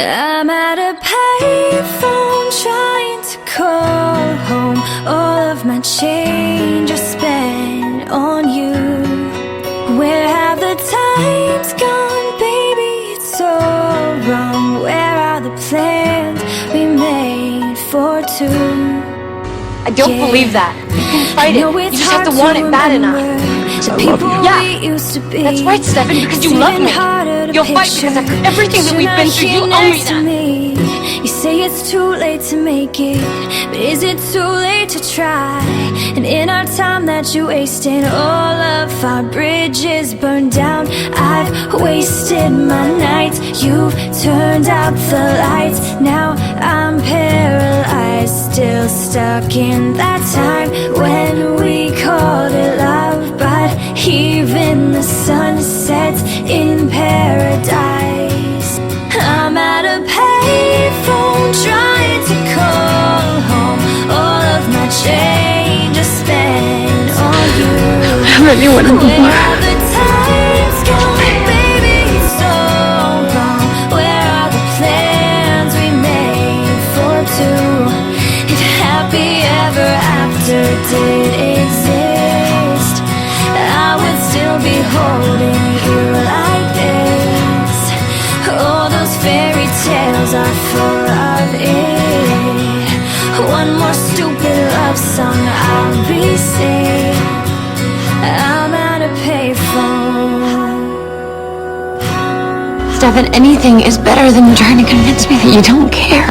I'm at a payphone trying to call home. All of my change I spent on you. Where have the times gone, baby? It's all wrong. Where are the plans we made for two? I don't believe that. You can fight it. You just have to want it bad enough. I love you. Yeah, that's right, Stefan, because you love me. You'll fight because after everything that we've been through, you owe me that. You say it's too late to make it, but is it too late to try? And in our time that you wasted, all of our bridges burned down. I've wasted my nights, you've turned out the lights. Now I'm paralyzed, still stuck in that time when we called it love. But even the sun sets in paradise. I'm at a payphone trying to call home. All of my change I spent on you. I don't have anyone anymore. Where are the times gone, baby? It's so wrong. Where are the plans we made for two? If happy ever after did exist, I would still be holding you like this. All those fairy tales are full of it. One more stupid love song I'll be singing. I'm at a payphone. Stefan, anything is better than trying to convince me that you don't care.